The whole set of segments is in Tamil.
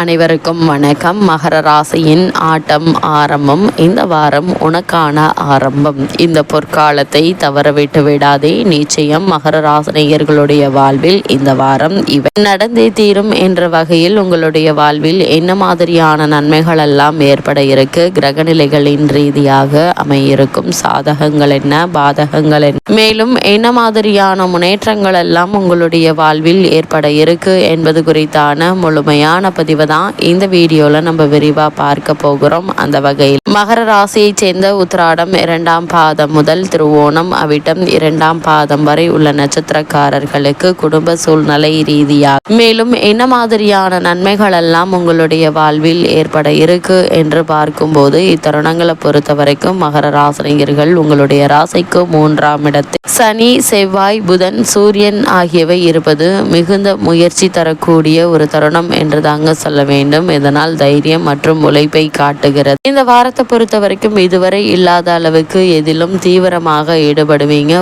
அனைவருக்கும் வணக்கம். மகர ராசியின் ஆட்டம் ஆரம்பம். இந்த வாரம் உனக்கான ஆரம்பம். இந்த பொற்காலத்தை தவறவிட்டு விடாதே. நிச்சயம் மகர ராசினியர்களுடைய வாழ்வில் இந்த வாரம் இவை நடந்தே தீரும் என்ற வகையில் உங்களுடைய வாழ்வில் என்ன மாதிரியான நன்மைகள் எல்லாம் ஏற்பட இருக்கு, கிரகநிலைகளின் ரீதியாக அமையிருக்கும் சாதகங்கள் என்ன, பாதகங்கள் என்ன, மேலும் என்ன மாதிரியான முன்னேற்றங்கள் எல்லாம் உங்களுடைய வாழ்வில் ஏற்பட இருக்கு என்பது குறித்தான முழுமையான பதிவு தான் இந்த வீடியோல நம்ம விரிவா பார்க்க போகிறோம். அந்த வகையில் மகர ராசியை சேர்ந்த உத்திராடம் 2ஆம் பாதம் முதல் திருவோணம் அவிட்டம் 2ஆம் பாதம் வரை உள்ள நட்சத்திரக்காரர்களுக்கு குடும்ப சூழ்நிலை ரீதியாக மேலும் என்ன மாதிரியான நன்மைகள் எல்லாம் உங்களுடைய வாழ்வில் ஏற்பட இருக்கு என்று பார்க்கும்போது இத்தருணங்களை பொறுத்த வரைக்கும் மகர ராசினியர்கள் உங்களுடைய ராசிக்கு 3ஆம் இடத்தில் சனி, செவ்வாய், புதன், சூரியன் ஆகியவை இருப்பது மிகுந்த முயற்சி தரக்கூடிய ஒரு தருணம் என்று தாங்க சொல்ல வேண்டும். இதனால் தைரியம் மற்றும் உழைப்பை காட்டுகிறது. இந்த வாரத்தை பொறுத்த வரைக்கும் இதுவரை இல்லாத அளவுக்கு எதிலும் தீவிரமாக ஈடுபடுவீங்க.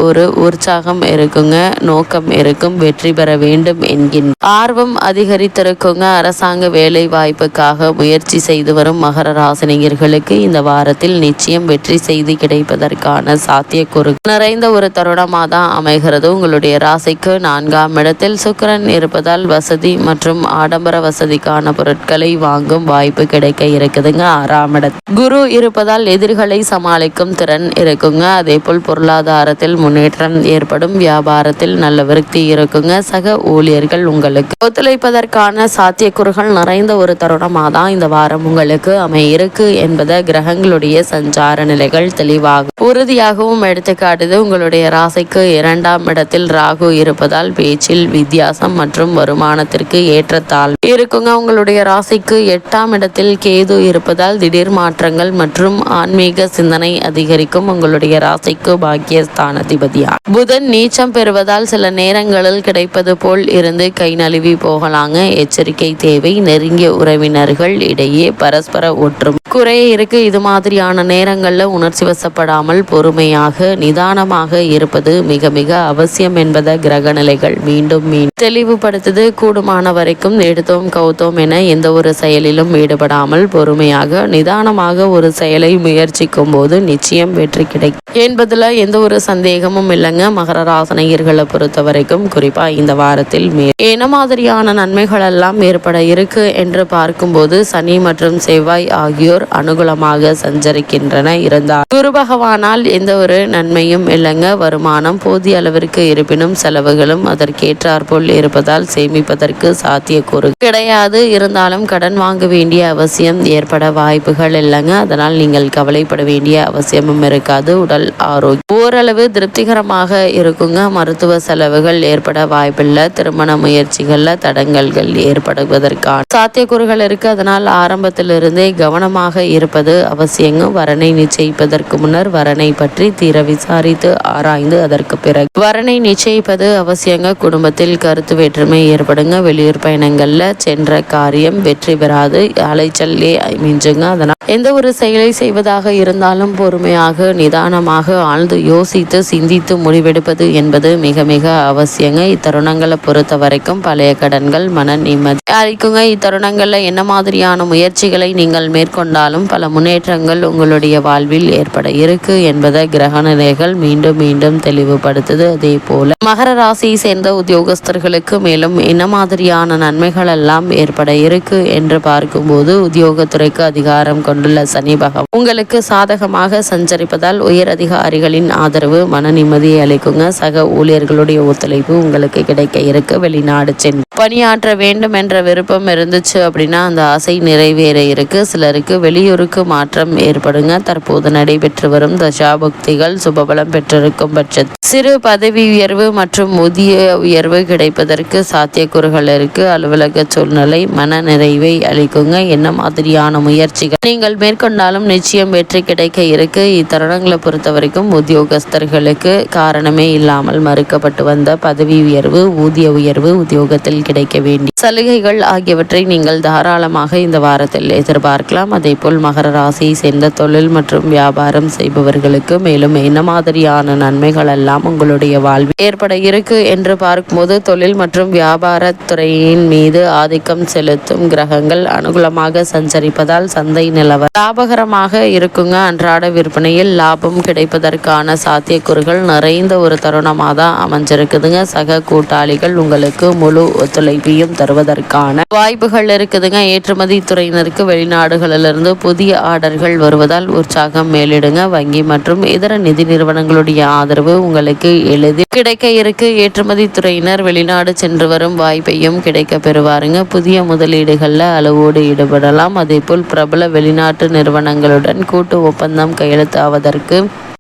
ஒரு உற்சாகம் இருக்குங்க, நோக்கம் இருக்கும், வெற்றி பெற வேண்டும் என்கின்ற ஆர்வம் அதிகரித்திருக்குங்க. அரசாங்க வேலை வாய்ப்புக்காக முயற்சி செய்து வரும் மகர ராசினியர்களுக்கு இந்த வாரத்தில் நிச்சயம் வெற்றி செய்தி கிடைப்பதற்கான சாத்தியக்கூறு நிறைந்த ஒரு தருணமாக தான் அமைகிறது. உங்களுடைய ராசிக்கு 4ஆம் இடத்தில் சுக்கிரன் இருப்பதால் வசதி மற்றும் ஆடம்பர வசதிக்கான பொருட்களை வாங்கும் வாய்ப்பு கிடைக்க இருக்குதுங்க. 6ஆம் இடத்தில் குரு இருப்பதால் எதிர்களை சமாளிக்கும் திறன் இருக்குங்க. அதே போல் பொருளாதாரத்தில் முன்னேற்றம் ஏற்படும், வியாபாரத்தில் நல்ல விருத்தி இருக்குங்க. சக ஊழியர்கள் உங்களுக்கு ஒத்துழைப்பதற்கான சாத்தியக்கூறுகள் நிறைந்த ஒரு தருணமாக தான் இந்த வாரம் உங்களுக்கு அமையிருக்கு என்பதை கிரகங்களுடைய சஞ்சார நிலைகள் தெளிவாக உறுதியாகவும் எடுத்துக்காட்டுது. உங்களுடைய ராசிக்கு 2ஆம் இடத்தில் ராகு இருப்பதால் பேச்சில் வித்தியாசம் மற்றும் வருமானத்திற்கு ஏற்றத்தாழ்வு இருக்குங்க. உங்களுடைய ராசிக்கு 8ஆம் இடத்தில் கேது இருப்பதால் திடீர் மாற்றங்கள் மற்றும் ஆன்மீக சிந்தனை அதிகரிக்கும். உங்களுடைய ராசிக்கு பாக்கியஸ்தானாதிபதியா புதன் நீச்சம் பெறுவதால் சில நேரங்களில் கிடைப்பது போல் இருந்து கை நழுவி போகலாங்க. எச்சரிக்கை தேவை. நெருங்கிய உறவினர்கள் இடையே பரஸ்பர ஒற்றும் குறைய இருக்கு. இது மாதிரியான நேரங்களில் உணர்ச்சி வசப்படாமல் பொறுமையாக நிதானமாக இருப்பது மிக மிக அவசியம் என்பதை கிரக நிலைகள் மீண்டும் தெளிவுபடுத்துது. கூடுமான வரைக்கும் எடுத்தோம் கவுத்தோம் என எந்த ஒரு செயலிலும் ஈடுபடாமல் பொறுமையாக நிதானமாக ஒரு செயலை முயற்சிக்கும் போது நிச்சயம் வெற்றி கிடைக்கும் என்பதுல எந்த ஒரு சந்தேகமும் இல்லைங்க. மகர ராசினியர்களை பொறுத்த வரைக்கும் குறிப்பா இந்த வாரத்தில் என்ன மாதிரியான நன்மைகள் எல்லாம் ஏற்பட இருக்கு என்று பார்க்கும்போது சனி மற்றும் செவ்வாய் ஆகியோர் அனுகூலமாக சஞ்சரிக்கின்றன. இருந்தால் குரு பகவானால் எந்த ஒரு நன்மையும் இல்லைங்க. வருமானம் போதிய அளவிற்கு இருப்பினும் செலவுகளும் அதற்கேற்றாற்போல் இருப்பதால் சேமிப்பதற்கு சாத்தியக்கூறு கிடையாது. இருந்தாலும் கடன் வாங்க வேண்டிய அவசியம் ஏற்பட வாய்ப்புகள் இல்லைங்க. அதனால் நீங்கள் கவலைப்பட வேண்டிய அவசியமும் இருக்காது. உடல் ஆரோக்கியம் ஓரளவு திருப்திகரமாக இருக்குங்க. மருத்துவ செலவுகள் ஏற்பட வாய்ப்பில்லை. திருமண முயற்சிகள்ல தடங்கல்கள் ஏற்படுவதற்கான சாத்தியக்கூறுகள் இருக்கு. அதனால் ஆரம்பத்திலிருந்தே கவனமாக இருப்பது அவசியங்க. வரனை நிச்சயிப்பதற்கு முன்னர் வரனை பற்றி தீர விசாரித்து ஆராய்ந்து அதற்கு பிறகு வரனை நிச்சயிப்பது அவசியங்க. குடும்பத்தில் கருத்து வேற்றுமை ஏற்படுங்க. வெளியூர் பயணங்கள்ல சென்ற காரியம் வெற்றி பெறாது, அலைச்சல்லே மிஞ்சுங்க. அதனால் எந்த ஒரு செயலை செய்வதாக இருந்தாலும் பொறுமையாக நிதானமாக ஆழ்ந்து யோசித்து சிந்தித்து முடிவெடுப்பது என்பது மிக மிக அவசியங்க. இத்தருணங்களை பொறுத்த வரைக்கும் பழைய கடன்கள் மன நிம்மதி அளிக்குங்க. இத்தருணங்கள்ல என்ன மாதிரியான முயற்சிகளை நீங்கள் மேற்கொண்டாலும் பல முன்னேற்றங்கள் உங்களுடைய வாழ்வில் ஏற்பட இருக்கு என்பதை கிரக நிலைகள் மீண்டும் மீண்டும் தெளிவுபடுத்துது. அதே போல மகர ராசியை சேர்ந்த உத்தியோகஸ்தர்களுக்கு மேலும் என்ன மாதிரியான நன்மைகள் எல்லாம் ஏற்பட இருக்கு என்று பார்க்கும்போது உத்தியோகத்துறைக்கு அதிகாரம் கொண்டுள்ள சனி பகவான் உங்களுக்கு சாதகமாக சஞ்சரிப்பதால் உயர் அதிகாரிகளின் ஆதரவு மன நிம்மதியை அளிக்குங்க. சக ஊழியர்களுடைய ஒத்துழைப்பு உங்களுக்கு கிடைக்க இருக்கு. வெளிநாடு சென்று பணியாற்ற வேண்டும் என்ற விருப்பம் இருந்துச்சு அப்படின்னா அந்த ஆசை நிறைவேற இருக்கு. சிலருக்கு வெளியூருக்கு மாற்றம் ஏற்படுங்க. தற்போது நடைபெற்று வரும் தசாபுக்திகள் சுபபலம் பெற்றிருக்கும் பட்சத்தில் சிறு பதவி உயர்வு மற்றும் ஊதிய உயர்வு கிடைப்பதற்கு சாத்தியக்கூறுகள் இருக்கு. அலுவலக சூழ்நிலை மன நிறைவை அளிக்குங்க. என்ன மாதிரியான முயற்சிகள் நீங்கள் மேற்கொண்டாலும் நிச்சயம் வெற்றி கிடைக்க இருக்கு. இத்தருணங்களை பொறுத்த வரைக்கும் உத்தியோகஸ்தர்களுக்கு காரணமே இல்லாமல் மறுக்கப்பட்டு வந்த பதவி உயர்வு, ஊதிய உயர்வு, உத்தியோகத்தில் கிடைக்க வேண்டிய சலுகைகள் ஆகியவற்றை நீங்கள் தாராளமாக இந்த வாரத்தில் எதிர்பார்க்கலாம். அதேபோல் மகர ராசியை சேர்ந்த தொழில் மற்றும் வியாபாரம் செய்பவர்களுக்கு மேலும் என்ன மாதிரியான நன்மைகள் எல்லாம் உங்களுடைய வாழ்வில் ஏற்பட இருக்கு என்று பார்க்கும்போது, தொழில் மற்றும் வியாபாரத்துறையின் மீது ஆதிக்கம் செலுத்தும் கிரகங்கள் அனுகூலமாக சஞ்சரிப்பதால் சந்தை நிலவரம் லாபகரமாக இருக்குங்க. அன்றாட விற்பனையில் லாபம் கிடைப்பதற்கான சாத்தியக்கூறுகள் நிறைந்த ஒரு தருணமாக தான் அமைஞ்சிருக்குதுங்க. சக கூட்டாளிகள் உங்களுக்கு முழு ஒத்துழைப்பையும் தருவதற்கான வாய்ப்புகள் இருக்குதுங்க. ஏற்றுமதி துறையினருக்கு வெளிநாடுகளிலிருந்து புதிய ஆர்டர்கள் வருவதால் உற்சாகம் மேலிடுங்க. வங்கி மற்றும் இதர நிதி நிறுவனங்களுடைய ஆதரவு உங்களுக்கு எளிதில் கிடைக்க இருக்கு. ஏற்றுமதி துறையினர் வெளிநாடு சென்று வரும் வாய்ப்பையும் கிடைக்க பெறுவாருங்க. புதிய முதலீடுகளில் அளவோடு ஈடுபடலாம். அதேபோல் பிரபல வெளிநாட்டு நிறுவனங்களுடன் கூட்டு ஒப்பந்தம் கையெழுத்தாவதற்கு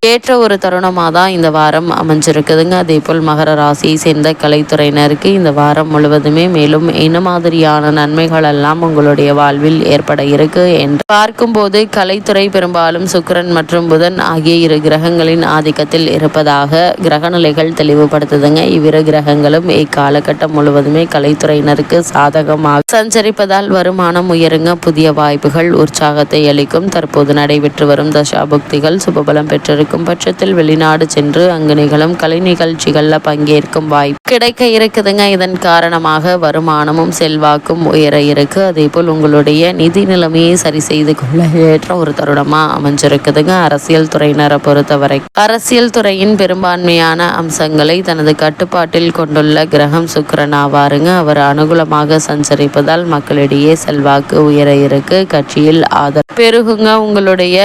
ஏற்ற ஒரு தருணமாக தான் இந்த வாரம் அமைஞ்சிருக்குதுங்க. அதே போல் மகர ராசியை சேர்ந்த கலைத்துறையினருக்கு இந்த வாரம் முழுவதுமே மேலும் என்ன மாதிரியான நன்மைகள் எல்லாம் உங்களுடைய வாழ்வில் ஏற்பட இருக்கு என்று பார்க்கும்போது, கலைத்துறை பெரும்பாலும் சுக்கிரன் மற்றும் புதன் ஆகிய இரு கிரகங்களின் ஆதிக்கத்தில் இருப்பதாக கிரகநிலைகள் தெளிவுபடுத்துதுங்க. இவ்விரு கிரகங்களும் இக்காலகட்டம் முழுவதுமே கலைத்துறையினருக்கு சாதகமாக சஞ்சரிப்பதால் வருமானம் உயருங்க. புதிய வாய்ப்புகள் உற்சாகத்தை அளிக்கும். தற்போது நடைபெற்று வரும் தசாபுக்திகள் சுபபலம் பெற்றிருக்கும் பட்சத்தில் வெளிநாடு சென்று அங்கு நிகழும் கலை நிகழ்ச்சிகள்ல பங்கேற்கும் வாய்ப்பு கிடைக்க இருக்குதுங்க. இதன் காரணமாக வருமானமும் செல்வாக்கும் உயர இருக்கு. அதே போல் உங்களுடைய நிதி நிலைமையை சரி செய்து கொள்ள ஏற்ற ஒரு தருணமா அமைஞ்சிருக்குதுங்க. அரசியல் துறையினரை பொறுத்தவரை அரசியல் துறையின் பெரும்பான்மையான அம்சங்களை தனது கட்டுப்பாட்டில் கொண்டுள்ள கிரகம் சுக்கிரன் ஆவாருங்க. அவர் அனுகூலமாக சஞ்சரிப்பதால் மக்களிடையே செல்வாக்கு உயர இருக்கு. கட்சியில் ஆதரவு பெருகுங்க. உங்களுடைய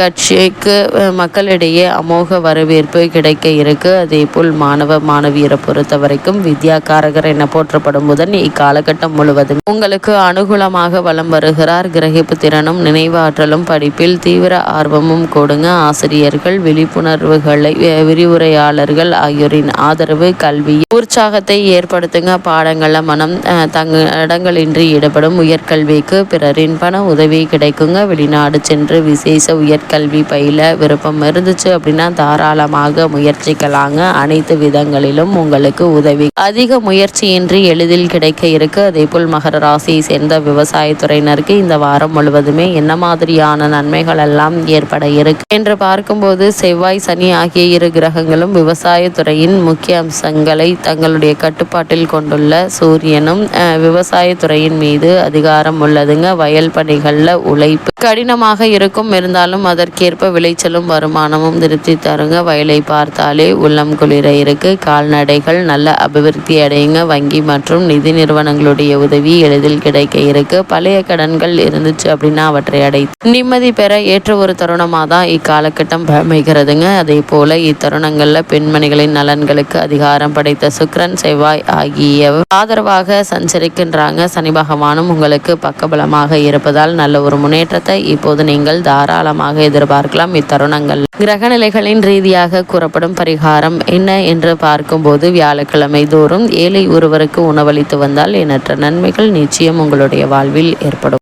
கட்சிக்கு மக்களிடையே அமோக வரவேற்பு கிடைக்க இருக்கு. அதே போல் மாணவ மாணவியரை பொறுத்த வரைக்கும் வித்யாகாரகர் என போற்றப்படும் புதன் இக்காலகட்டம் முழுவதும் உங்களுக்கு அனுகூலமாக வலம் வருகிறார். கிரகிப்பு திறனும் நினைவாற்றலும் படிப்பில் தீவிர ஆர்வமும் கொடுங்க. ஆசிரியர்கள், விழிப்புணர்வுகளை விரிவுரையாளர்கள் ஆகியோரின் ஆதரவு கல்வி உற்சாகத்தை ஏற்படுத்துங்க. பாடங்கள மனம் தங்கடங்களின்றி ஈடுபடும். உயர்கல்விக்கு பிறரின் பண உதவி கிடைக்குங்க. வெளிநாடு சென்று விசேஷ உயர்கல்வி பயில விருப்பம் இருந்துச்சு அப்படின்னா தாராளமாக முயற்சிக்கலாங்க. அனைத்து விதங்களிலும் உங்களுக்கு உதவி அதிக முயற்சியின்றி எளிதில் கிடைக்க இருக்கு. அதே போல் மகர ராசியை சேர்ந்த விவசாயத்துறையினருக்கு இந்த வாரம் முழுவதுமே என்ன மாதிரியான நன்மைகள் எல்லாம் ஏற்பட இருக்கு என்று பார்க்கும்போது, செவ்வாய், சனி ஆகிய இரு கிரகங்களும் விவசாயத்துறையின் முக்கிய அம்சங்களை தங்களுடைய கட்டுப்பாட்டில் கொண்டுள்ள சூரியனும் விவசாயத்துறையின் மீது அதிகாரம் உள்ளதுங்க. வயல் பணிகள்ல உழைப்பு கடினமாக இருக்கும். இருந்தாலும் அதற்கேற்ப விளைச்சலும் வருமானமும் திருப்தி தருங்க. வயலை பார்த்தாலே உள்ளம் குளிர இருக்கு. கால்நடைகள் நல்ல அபிவிருத்தி அடையுங்க. வங்கி மற்றும் நிதி நிறுவனங்களுடைய உதவி எளிதில் கிடைக்க இருக்கு. பழைய கடன்கள் இருந்துச்சு அப்படின்னா அவற்றை அடைத்து நிம்மதி பெற ஏற்ற ஒரு தருணமாக தான் இக்காலகட்டம் அமைகிறதுங்க. அதே போல இத்தருணங்கள்ல பெண்மணிகளின் நலன்களுக்கு அதிகாரம் படைத்த சுக்கிரன், செவ்வாய் ஆகிய ஆதரவாக சஞ்சரிக்கின்றாங்க. சனி பகவானும் உங்களுக்கு பக்கபலமாக இருப்பதால் நல்ல ஒரு முன்னேற்றத்தை இப்போது நீங்கள் தாராளமாக எதிர்பார்க்கலாம். இத்தருணங்கள் கிரகநிலைகளின் ரீதியாக கூறப்படும் பரிகாரம் என்ன என்று பார்க்கும்போது, வியாழக்கிழமை தோறும் ஏழை ஒருவருக்கு உணவளித்து வந்தால் எண்ணற்ற நன்மைகள் நிச்சயம் உங்களுடைய வாழ்வில் ஏற்படும்.